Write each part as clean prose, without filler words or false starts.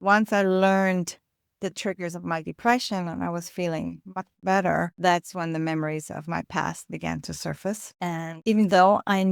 once I learned the triggers of my depression and I was feeling much better, that's when the memories of my past began to surface. And even though I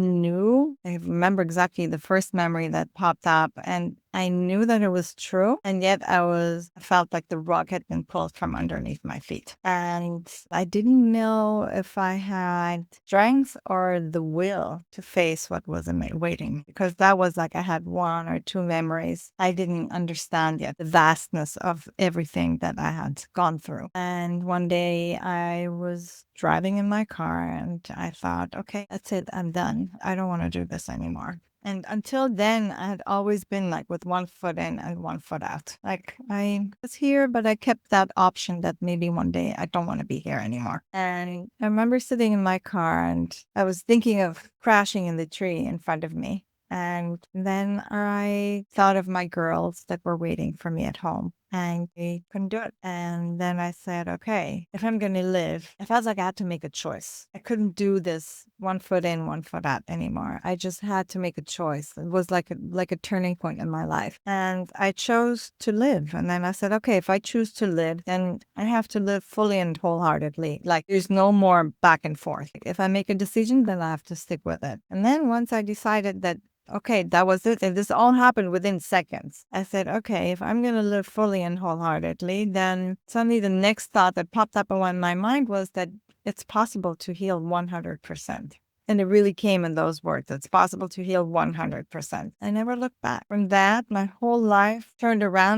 remember exactly the first memory that popped up, and I knew that it was true, and yet I felt like the rug had been pulled from underneath my feet. And I didn't know if I had strength or the will to face what was waiting, because that was like I had one or two memories. I didn't understand yet the vastness of everything that I had gone through. And one day I was driving in my car and I thought, okay, that's it. I'm done. I don't want to do this anymore. And until then, I had always been like with one foot in and one foot out. Like I was here, but I kept that option that maybe one day I don't want to be here anymore. And I remember sitting in my car and I was thinking of crashing in the tree in front of me. And then I thought of my girls that were waiting for me at home and they couldn't do it. And then I said, okay, if I'm going to live, I felt like I had to make a choice. I couldn't do this one foot in, one foot out anymore. I just had to make a choice. It was like a turning point in my life. And I chose to live. And then I said, okay, if I choose to live, then I have to live fully and wholeheartedly. Like there's no more back and forth. If I make a decision, then I have to stick with it. And then once I decided that okay, that was it. And this all happened within seconds. I said, okay, if I'm going to live fully and wholeheartedly, then suddenly the next thought that popped up in my mind was that it's possible to heal 100%. And it really came in those words. It's possible to heal 100%. I never looked back. From that, my whole life turned around